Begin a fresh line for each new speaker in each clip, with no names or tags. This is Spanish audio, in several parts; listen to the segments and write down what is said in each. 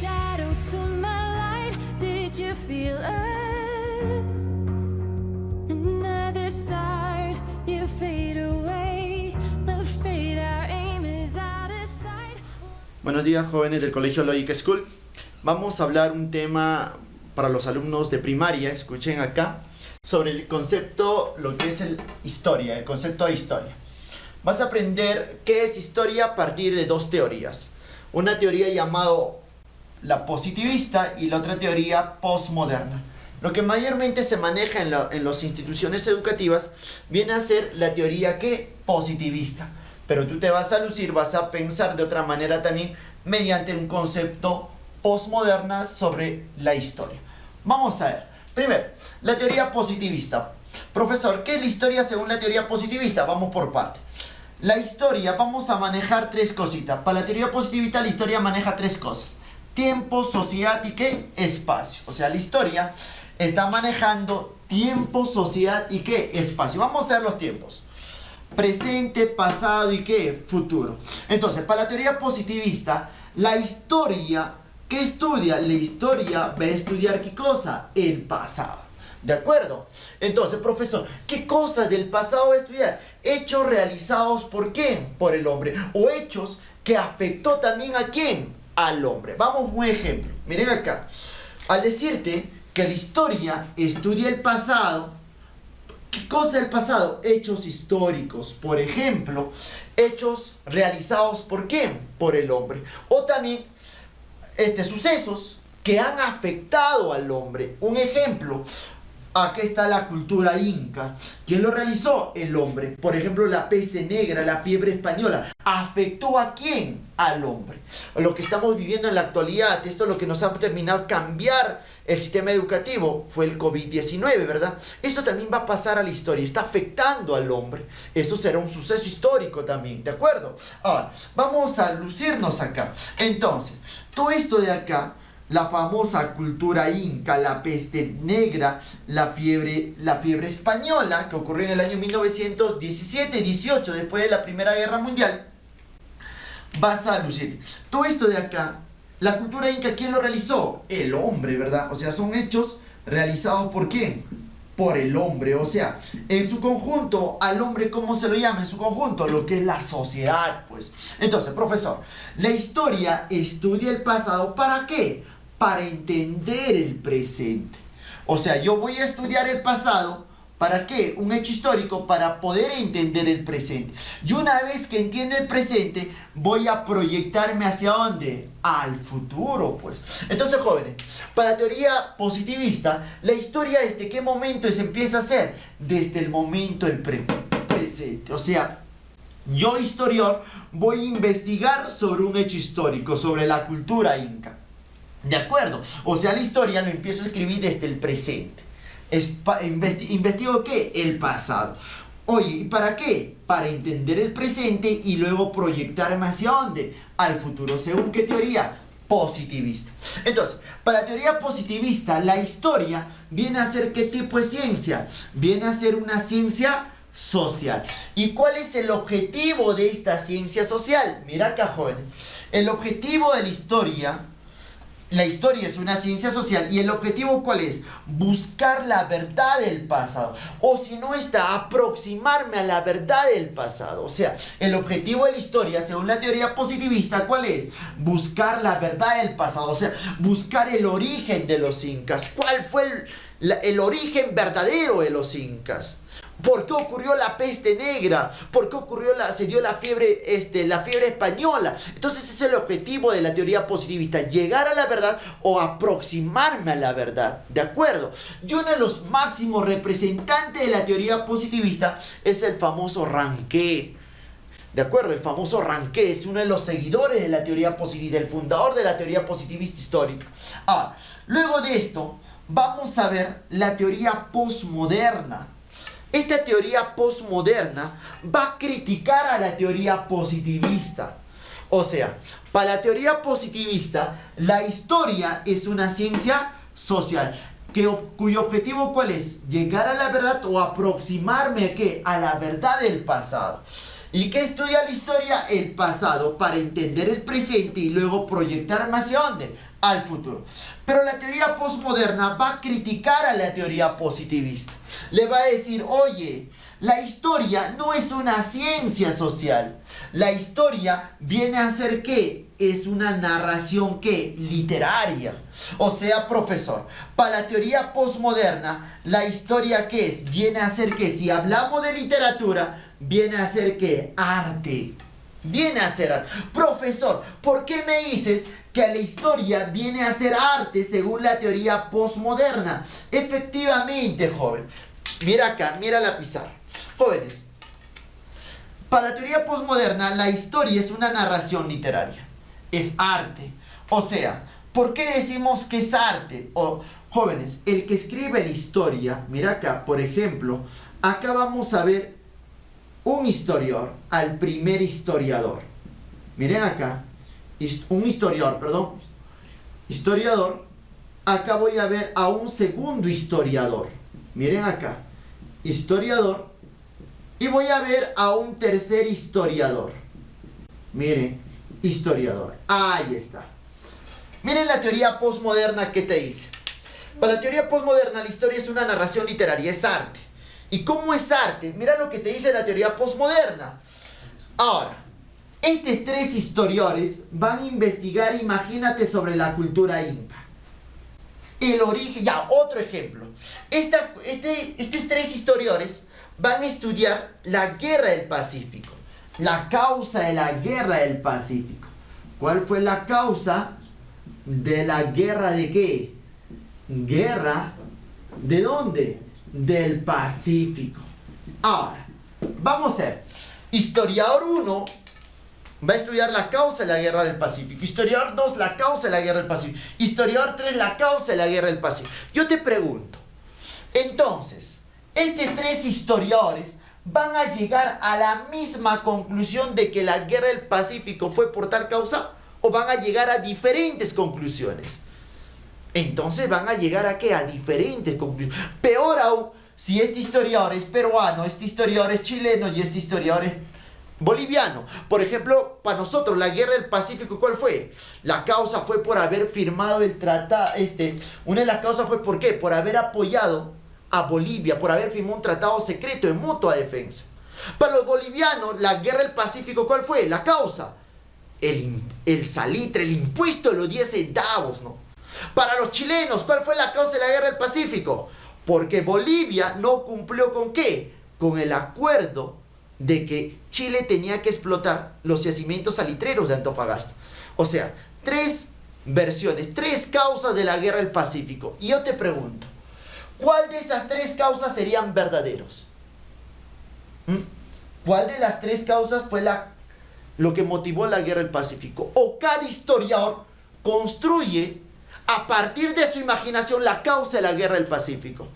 shadow to my light. Did you feel us? Another start, you fade away. Afraid our aim is out of sight.
Buenos días, jóvenes del Colegio Logic School. Vamos a hablar un tema para los alumnos de primaria, escuchen acá, sobre el concepto, lo que es el concepto de historia. Vas a aprender qué es historia a partir de dos teorías. Una teoría llamada la positivista y la otra teoría postmoderna. Lo que mayormente se maneja en las instituciones educativas viene a ser la teoría positivista. Pero tú te vas a lucir, vas a pensar de otra manera también mediante un concepto postmoderna sobre la historia. Vamos a ver. Primero, la teoría positivista. Profesor, ¿qué es la historia según la teoría positivista? Vamos por partes. La historia, vamos a manejar tres cositas. Para la teoría positivista, la historia maneja tres cosas: tiempo, sociedad y espacio. O sea, la historia está manejando tiempo, sociedad y espacio. Vamos a ver los tiempos: presente, pasado y futuro. Entonces, para la teoría positivista, la historia, ¿qué estudia? La historia va a estudiar ¿qué cosa? El pasado. ¿De acuerdo? Entonces, profesor, ¿qué cosas del pasado va a estudiar? Hechos realizados ¿por quién? Por el hombre. O hechos que afectó también ¿a quién? Al hombre. Vamos a un ejemplo. Miren acá. Al decirte que la historia estudia el pasado, ¿qué cosa del pasado? Hechos históricos. Por ejemplo, hechos realizados ¿por quién? Por el hombre. O también sucesos que han afectado al hombre. Un ejemplo, aquí está la cultura inca. ¿Quién lo realizó? El hombre. Por ejemplo, la peste negra, la fiebre española. ¿Afectó a quién? Al hombre. Lo que estamos viviendo en la actualidad, esto es lo que nos ha terminado cambiar el sistema educativo, fue el COVID-19, ¿verdad? Eso también va a pasar a la historia, está afectando al hombre. Eso será un suceso histórico también, ¿de acuerdo? Ahora, vamos a lucirnos acá. Entonces, todo esto de acá, la famosa cultura inca, la peste negra, la fiebre española, que ocurrió en el año 1917-18, después de la Primera Guerra Mundial, vas a lucir. Todo esto de acá, la cultura inca, ¿quién lo realizó? El hombre, ¿verdad? O sea, son hechos realizados ¿por quién? Por el hombre. O sea, en su conjunto, al hombre, ¿cómo se lo llama en su conjunto? Lo que es la sociedad, pues. Entonces, profesor, la historia estudia el pasado, ¿para qué? Para entender el presente. O sea, yo voy a estudiar el pasado, ¿para qué? Un hecho histórico para poder entender el presente. Y una vez que entiendo el presente, voy a proyectarme ¿hacia dónde? Al futuro, pues. Entonces, jóvenes, para la teoría positivista, la historia ¿desde qué momento se empieza a hacer? Desde el momento del presente. O sea, yo, historiador, voy a investigar sobre un hecho histórico, sobre la cultura inca. ¿De acuerdo? O sea, la historia lo empiezo a escribir desde el presente. ¿Investigo qué? El pasado. Oye, ¿y para qué? Para entender el presente y luego proyectarme ¿hacia dónde? Al futuro. ¿Según qué teoría? Positivista. Entonces, para la teoría positivista, la historia viene a ser ¿qué tipo de ciencia? Viene a ser una ciencia social. ¿Y cuál es el objetivo de esta ciencia social? Mira acá, jóvenes. El objetivo de la historia es una ciencia social, y el objetivo ¿cuál es? Buscar la verdad del pasado, o si no está, aproximarme a la verdad del pasado. O sea, el objetivo de la historia, según la teoría positivista, ¿cuál es? Buscar la verdad del pasado, o sea, buscar el origen de los incas. ¿Cuál fue el origen verdadero de los incas? ¿Por qué ocurrió la peste negra? ¿Por qué se dio la fiebre española? Entonces ese es el objetivo de la teoría positivista: llegar a la verdad o aproximarme a la verdad. ¿De acuerdo? Y uno de los máximos representantes de la teoría positivista es el famoso Ranque. ¿De acuerdo? El famoso Ranque es uno de los seguidores de la teoría positivista, el fundador de la teoría positivista histórica. Luego de esto, vamos a ver la teoría postmoderna. Esta teoría postmoderna va a criticar a la teoría positivista. O sea, para la teoría positivista, la historia es una ciencia social, cuyo objetivo ¿cuál es? Llegar a la verdad o aproximarme ¿a qué? A la verdad del pasado. ¿Y qué estudia la historia? El pasado, para entender el presente y luego proyectarme hacia dónde, al futuro. Pero la teoría postmoderna va a criticar a la teoría positivista. Le va a decir, oye, la historia no es una ciencia social. La historia viene a ser ¿qué? Es una narración ¿qué? Literaria. O sea, profesor, para la teoría postmoderna, la historia ¿qué es? Viene a ser que si hablamos de literatura, viene a ser ¿qué? Arte. Viene a ser arte. Profesor, ¿por qué me dices que la historia viene a ser arte según la teoría postmoderna? Efectivamente, joven. Mira acá, mira la pizarra. Jóvenes, para la teoría postmoderna, la historia es una narración literaria. Es arte. O sea, ¿por qué decimos que es arte? Jóvenes, el que escribe la historia, mira acá, por ejemplo, acá vamos a ver un historiador, al primer historiador. Miren acá, un historiador, perdón. Historiador. Acá voy a ver a un segundo historiador. Miren acá, historiador. Y voy a ver a un tercer historiador. Miren, historiador. Ahí está. Miren la teoría postmoderna que te dice. Para la teoría postmoderna, la historia es una narración literaria, es arte. ¿Y cómo es arte? Mira lo que te dice la teoría postmoderna. Ahora, estos tres historiadores van a investigar, imagínate, sobre la cultura inca. El origen, ya, otro ejemplo. Estos tres historiadores van a estudiar la guerra del Pacífico, la causa de la guerra del Pacífico. ¿Cuál fue la causa de la guerra de qué? Guerra, ¿de dónde? Del Pacífico. Ahora, vamos a ver. Historiador 1 va a estudiar la causa de la guerra del Pacífico. Historiador 2, la causa de la guerra del Pacífico. Historiador 3, la causa de la guerra del Pacífico. Yo te pregunto, entonces, estos tres historiadores van a llegar a la misma conclusión de que la guerra del Pacífico fue por tal causa, o van a llegar a diferentes conclusiones. Entonces van a llegar a ¿qué? A diferentes conclusiones. Peor aún, si este historiador es peruano, este historiador es chileno y este historiador es boliviano. Por ejemplo, para nosotros la guerra del Pacífico, ¿cuál fue? La causa fue por haber firmado el tratado, una de las causas fue ¿por qué? Por haber apoyado a Bolivia, por haber firmado un tratado secreto de mutua defensa. Para los bolivianos, la guerra del Pacífico, ¿cuál fue? La causa, el salitre, el impuesto de los 10 centavos, ¿no? Para los chilenos, ¿cuál fue la causa de la guerra del Pacífico? Porque Bolivia no cumplió ¿con qué? Con el acuerdo de que Chile tenía que explotar los yacimientos salitreros de Antofagasta. O sea, tres versiones, tres causas de la guerra del Pacífico. Y yo te pregunto, ¿cuál de esas tres causas serían verdaderos? ¿Cuál de las tres causas fue lo que motivó la guerra del Pacífico? O cada historiador construye a partir de su imaginación la causa de la guerra del Pacífico.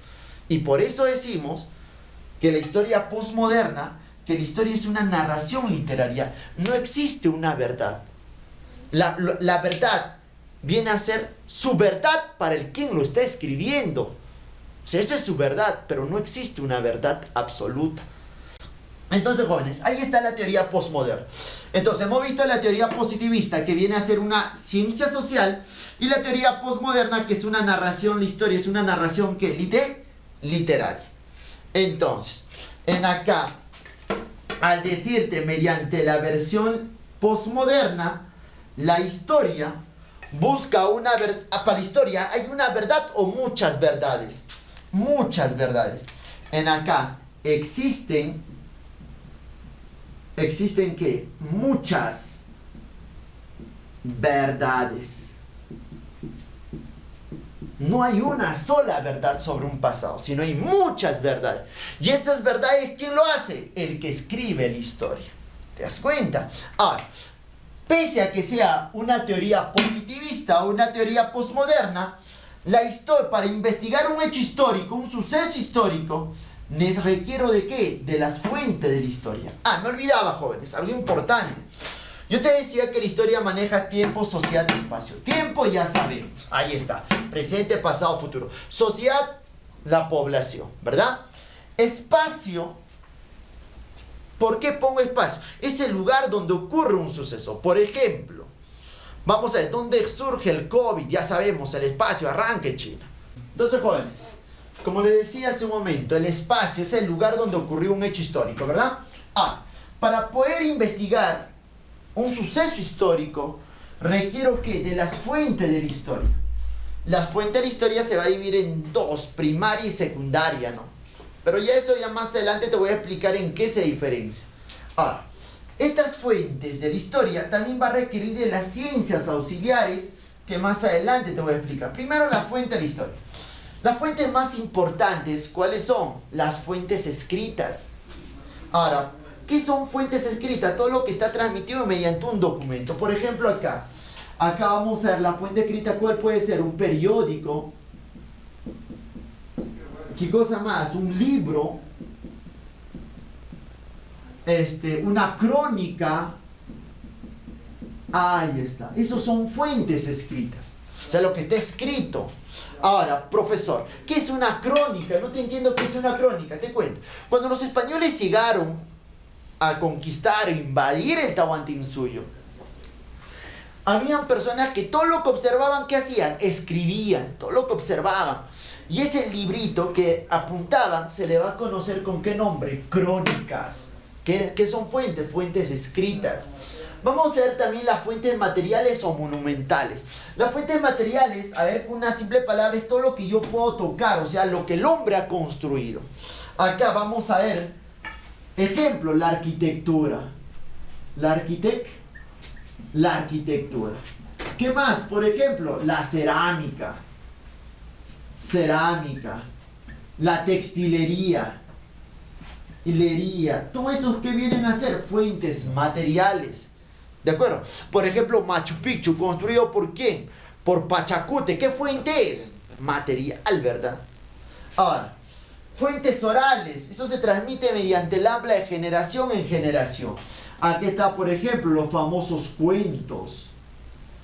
Y por eso decimos que la historia postmoderna, que la historia es una narración literaria. No existe una verdad. La verdad viene a ser su verdad para el quien lo está escribiendo. O sea, esa es su verdad, pero no existe una verdad absoluta. Entonces, jóvenes, ahí está la teoría postmoderna. Entonces, hemos visto la teoría positivista, que viene a ser una ciencia social, y la teoría postmoderna, que es una narración, la historia es una narración que literaria. Entonces, en acá, al decirte mediante la versión postmoderna, la historia busca una verdad. Para la historia hay una verdad o muchas verdades. Muchas verdades. En acá existen ¿qué? Muchas verdades. No hay una sola verdad sobre un pasado, sino hay muchas verdades. Y esas verdades, ¿quién lo hace? El que escribe la historia. ¿Te das cuenta? Ahora, pese a que sea una teoría positivista o una teoría postmoderna, la historia, para investigar un hecho histórico, un suceso histórico, les requiero ¿de qué? De las fuentes de la historia. Me olvidaba, jóvenes, algo importante. Yo te decía que la historia maneja tiempo, sociedad y espacio. Tiempo ya sabemos, ahí está, presente, pasado, futuro. Sociedad, la población, ¿verdad? Espacio ¿Por qué pongo espacio? Es el lugar donde ocurre un suceso. Por ejemplo, vamos a ver, ¿dónde surge el COVID? Ya sabemos, el espacio arranca en China. Entonces, jóvenes, como les decía hace un momento, el espacio es el lugar donde ocurrió un hecho histórico, ¿verdad? Para poder investigar un suceso histórico, requiero que de las fuentes de la historia. Las fuentes de la historia se va a dividir en dos, primaria y secundaria, ¿no? Pero ya eso ya más adelante te voy a explicar en qué se diferencia. Ahora, estas fuentes de la historia también va a requerir de las ciencias auxiliares que más adelante te voy a explicar. Primero, la fuente de la historia. Las fuentes más importantes, ¿cuáles son? Las fuentes escritas. Ahora, ¿qué son fuentes escritas? Todo lo que está transmitido mediante un documento. Por ejemplo, acá vamos a ver la fuente escrita. ¿Cuál puede ser? Un periódico. ¿Qué cosa más? Un libro. Una crónica. Ahí está. Esos son fuentes escritas. O sea, lo que está escrito. Ahora, profesor, ¿qué es una crónica? No te entiendo qué es una crónica. Te cuento. Cuando los españoles llegaron a conquistar e invadir el Tahuantinsuyo, habían personas que todo lo que observaban, ¿qué hacían? Escribían todo lo que observaban. Y ese librito que apuntaban se le va a conocer con ¿qué nombre? Crónicas. ¿Qué son fuentes? Fuentes escritas. Vamos a ver también las fuentes materiales o monumentales. Las fuentes materiales, a ver, una simple palabra, es todo lo que yo puedo tocar, o sea, lo que el hombre ha construido. Acá vamos a ver, ejemplo, la arquitectura. La arquitectura. ¿Qué más? Por ejemplo, la cerámica. La textilería. Hilería. Todo eso que vienen a ser fuentes materiales. ¿De acuerdo? Por ejemplo, Machu Picchu, construido ¿por quién? Por Pachacute. ¿Qué fuente es? Material, ¿verdad? Ahora, fuentes orales. Eso se transmite mediante el habla de generación en generación. Aquí está, por ejemplo, los famosos cuentos,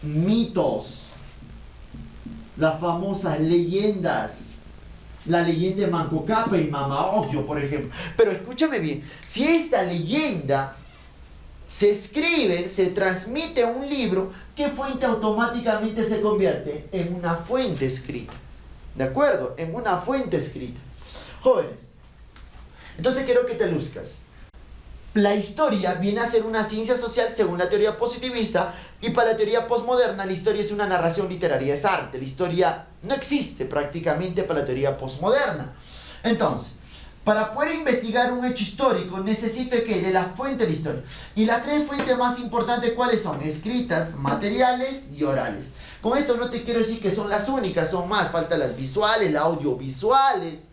mitos, las famosas leyendas. La leyenda de Manco Cápac y Mama Ocllo, por ejemplo. Pero escúchame bien, si esta leyenda se escribe, se transmite a un libro, ¿qué fuente automáticamente se convierte? En una fuente escrita. ¿De acuerdo? En una fuente escrita. Jóvenes, entonces quiero que te luzcas. La historia viene a ser una ciencia social según la teoría positivista, y para la teoría postmoderna la historia es una narración literaria, es arte. La historia no existe prácticamente para la teoría postmoderna. Entonces, para poder investigar un hecho histórico necesito que de la fuente de la historia. Y las tres fuentes más importantes, ¿cuáles son? Escritas, materiales y orales. Con esto no te quiero decir que son las únicas, son más. Faltan las visuales, las audiovisuales,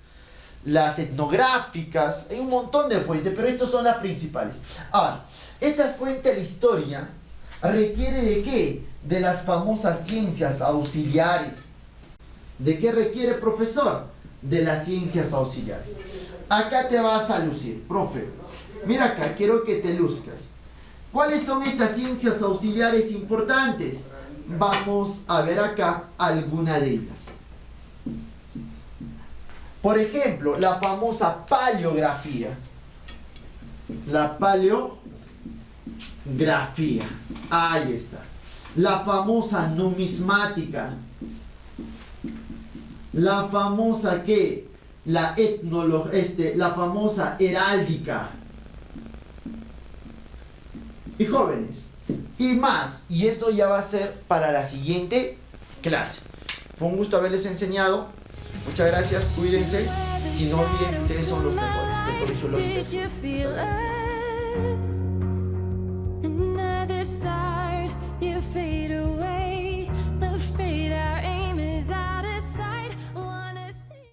las etnográficas. Hay un montón de fuentes, pero estas son las principales. Ahora, esta fuente de la historia requiere ¿de qué? De las famosas ciencias auxiliares. ¿De qué requiere, profesor? De las ciencias auxiliares. Acá te vas a lucir, profe. Mira acá, quiero que te luzcas. ¿Cuáles son estas ciencias auxiliares importantes? Vamos a ver acá alguna de ellas. Por ejemplo, la famosa paleografía. La paleografía. Ahí está. La famosa numismática. La famosa ¿qué? La famosa heráldica. Y jóvenes, y más, y eso ya va a ser para la siguiente clase. Fue un gusto haberles enseñado. Muchas gracias, cuídense y no olviden que ustedes son los mejores del Colegio Lógica School.
Did you feel us?